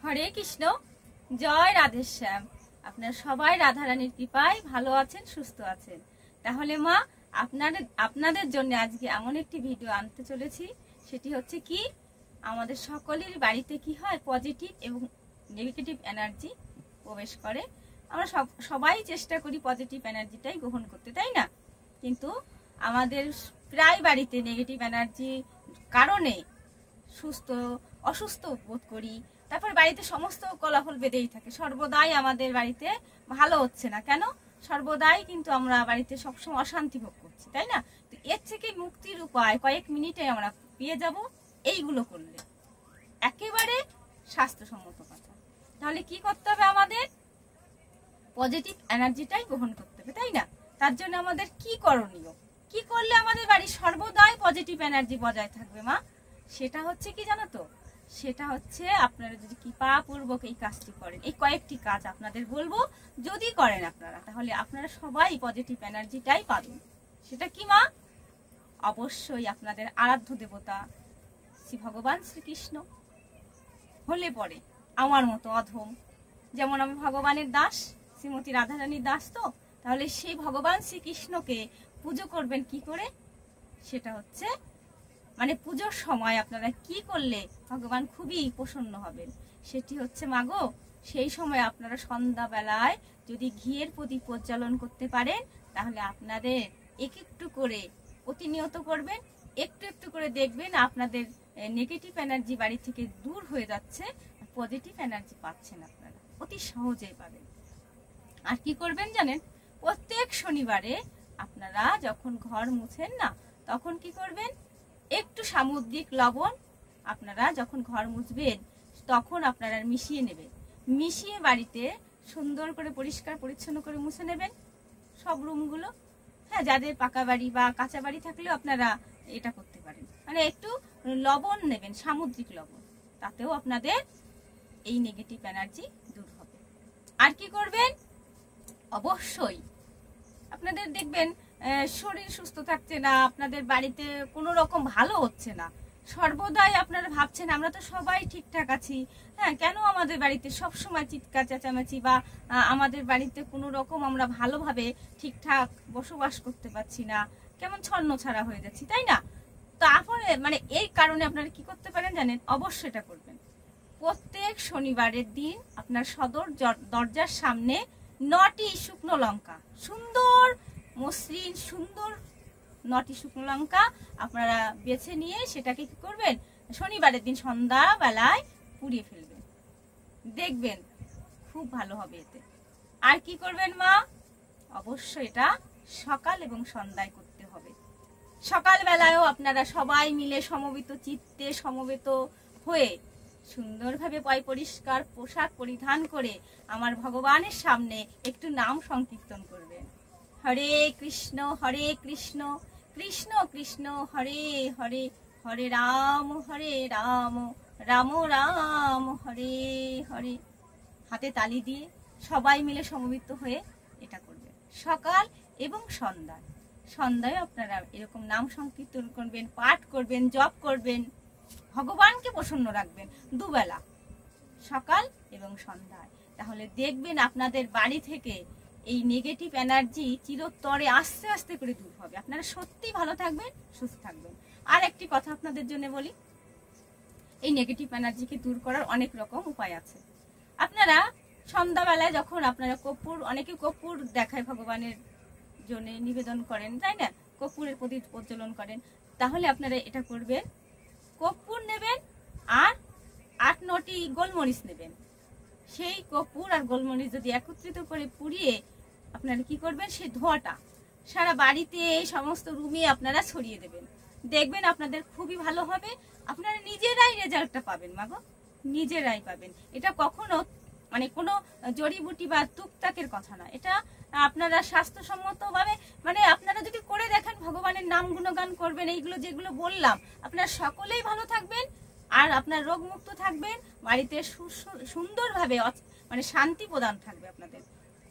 হরে কৃষ্ণ, জয় রাধেশ্যাম। আপনারা সবাই রাধারানীর কৃপায় ভালো আছেন, সুস্থ আছেন। তাহলে মা, আপনাদের জন্য আজকে এমন একটি ভিডিও আনতে চলেছি। সেটি হচ্ছে কি, আমাদের সকলের বাড়িতে কি হয়, পজিটিভ এবং নেগেটিভ এনার্জি প্রবেশ করে। আমরা সবাই চেষ্টা করি পজিটিভ এনার্জিটাই গ্রহণ করতে, তাই না? কিন্তু আমাদের প্রায় বাড়িতে নেগেটিভ এনার্জি কারণে অসুস্থ বোধ করি। তারপর বাড়িতে সমস্ত কোলাহল বেঁধেই থাকে, সর্বদাই আমাদের বাড়িতে ভালো হচ্ছে না। কেন? সর্বদাই কিন্তু আমরা বাড়িতে সবসময় অশান্তি ভোগ করছি, তাই না? তো এর থেকে মুক্তির উপায় কয়েক মিনিটে আমরা পেয়ে যাব এইগুলো করলে, একেবারে স্বাস্থ্যসম্মত কথা। তাহলে কি করতে হবে? আমাদের পজিটিভ এনার্জিটাই গ্রহণ করতে হবে, তাই না? তার জন্য আমাদের কি করণীয়, কি করলে আমাদের বাড়ি সর্বদাই পজিটিভ এনার্জি বজায় থাকবে মা? সেটা হচ্ছে কি জানো তো? সেটা হচ্ছে আপনারা যদি কৃপাপূর্বক এই কাজটি করেন, এই কয়েকটি কাজ আপনাদের বলবো, যদি করেন আপনারা, তাহলে আপনারা সবাই পজিটিভ এনার্জিটাই পাবেন। সেটা কি মা? অবশ্যই আপনাদের আরাধ্য দেবতা শ্রী ভগবান শ্রীকৃষ্ণ হলে পরে আমার মতো অধম, যেমন আমি ভগবানের দাস, শ্রীমতী রাধারানীর দাস, তো তাহলে সেই ভগবান শ্রীকৃষ্ণকে পুজো করবেন কি করে? সেটা হচ্ছে মানে পুজোর সময় আপনারা কি করলে ভগবান খুবই প্রসন্ন হবেন, সেটি হচ্ছে মাগো, সেই সময় আপনারা সন্ধ্যাবেলায় যদি ঘিয়ের প্রদীপ প্রজ্বালন করতে পারেন, তাহলে আপনাদের একটু করে প্রতিনিয়ত করবেন, একটু একটু করে দেখবেন আপনাদের নেগেটিভ এনার্জি বাড়ি থেকে দূর হয়ে যাচ্ছে, পজিটিভ এনার্জি পাচ্ছেন আপনারা, অতি সহজেই পাবেন। আর কি করবেন জানেন? প্রত্যেক শনিবারে আপনারা যখন ঘর মুছেন না, তখন কি করবেন? একটু সামুদ্রিক লবণ আপনারা যখন ঘর মুছবেন তখন আপনারা মিশিয়ে নেবেন, মিশিয়ে বাড়িতে সুন্দর করে পরিষ্কার পরিচ্ছন্ন করে মুছে নেবেন সব রুমগুলো। হ্যাঁ, যাদের পাকা বাড়ি বা কাঁচা বাড়ি থাকলেও আপনারা এটা করতে পারেন, মানে একটু লবণ নেবেন, সামুদ্রিক লবণ, তাতেও আপনাদের এই নেগেটিভ এনার্জি দূর হবে। আর কি করবেন? অবশ্যই আপনাদের দেখবেন শরীর সুস্থ থাকছে না, আপনাদের বাড়িতে কোনো রকম ভালো হচ্ছে না, সর্বদাই আপনারা ভাবছেন আমরা তো সবাই ঠিকঠাক আছি, হ্যাঁ, কেন আমাদের বাড়িতে সব সময় চিৎকার চেঁচামেচি, বা আমাদের বাড়িতে কোনো রকম আমরা ভালোভাবে ঠিকঠাক বসবাস করতে পারছি না, কেমন ছন্ন ছাড়া হয়ে যাচ্ছি, তাই না? তারপরে মানে এই কারণে আপনারা কি করতে পারেন জানেন? অবশ্যই এটা করবেন। প্রত্যেক শনিবারের দিন আপনার সদর দরজার সামনে 9টি শুকনো লঙ্কা, সুন্দর মসৃণ সুন্দর 9টি শুকনো লঙ্কা আপনারা বেছে নিয়ে সেটাকে কি করবেন? শনিবারের দিন সন্ধ্যাবেলায় পুড়িয়ে ফেলবেন, দেখবেন খুব ভালো হবে এতে। আর কি করবেন মা? অবশ্যই এটা সকাল এবং সন্ধ্যায় করতে হবে। সকালবেলায়ও আপনারা সবাই মিলে সমবেত চিত্তে সমবেত হয়ে সুন্দরভাবে পরিষ্কার পোশাক পরিধান করে আমার ভগবানের সামনে একটু নাম সংকীর্তন করবেন। হরে কৃষ্ণ কৃষ্ণ কৃষ্ণ হরে হরে, হরে রাম রাম রাম হরে হরে। হাতে তালি দিয়ে সবাই মিলে সমবেত হয়ে এটা করবেন সকাল এবং সন্ধ্যায় আপনারা এরকম নাম সংকীর্তন করবেন, পাঠ করবেন, জপ করবেন, ভগবানকে প্রসন্ন রাখবেন দুবেলা, সকাল এবং সন্ধ্যায়। তাহলে দেখবেন আপনাদের বাড়ি থেকে এই নেগেটিভ এনার্জি চিরতরে আস্তে আস্তে করে দূর হবে, আপনারা সত্যি ভালো থাকবেন, সুস্থ থাকবেন। আর একটি কথা আপনাদের জন্য বলি, এই নেগেটিভ এনার্জিকে দূর করার অনেক রকম উপায় আছে। আপনারা সন্ধ্যাবেলায় যখন আপনারা অনেকে কর্পূর দেখায় ভগবানের জন্য নিবেদন করেন, তাই না? কর্পূরের প্রদীপ প্রজ্বলন করেন, তাহলে আপনারা এটা করবেন, কর্পূর নেবেন আর 8-9টি গোলমরিচ নেবেন। সেই কর্পূর আর গোলমরিচ যদি একত্রিত করে পুড়িয়ে আপনারা কি করবেন? সেই ধোঁয়াটা সারা বাড়িতে এই সমস্ত রুমে আপনারা ছড়িয়ে দেবেন, দেখবেন আপনাদের খুবই ভালো হবে, আপনারা নিজেরাই রেজাল্টটা পাবেন মাগো, নিজেরাই পাবেন। এটা কখনো মানে কোনো জড়িবুটি বা টুকটাকের কথা না, এটা আপনারা স্বাস্থ্যসম্মত ভাবে মানে আপনারা যদি করে দেখেন, ভগবানের নাম গুণগান করবেন, এইগুলো যেগুলো বললাম, আপনারা সকলেই ভালো থাকবেন আর আপনার রোগমুক্ত থাকবেন, বাড়িতে সুন্দরভাবে মানে শান্তি প্রদান থাকবে, আপনাদের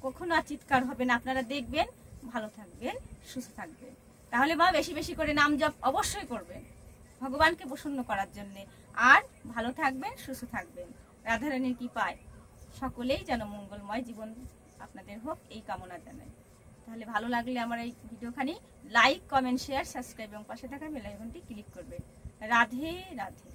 কখনো আর চিৎকার হবে না, আপনারা দেখবেন ভালো থাকবেন, সুস্থ থাকবেন। তাহলে মা, বেশি বেশি করে নাম জপ অবশ্যই করবেন ভগবানকে প্রসন্ন করার জন্য, আর ভালো থাকবেন, সুস্থ থাকবেন। রাধারানীর কি পায়, সকলেই যেন মঙ্গলময় জীবন আপনাদের হোক এই কামনা জানাই। তাহলে ভালো লাগলে আমার এই ভিডিওখানি লাইক, কমেন্ট, শেয়ার, সাবস্ক্রাইব এবং পাশে থাকা বেল আইকনটি ক্লিক করবে। রাধে রাধে।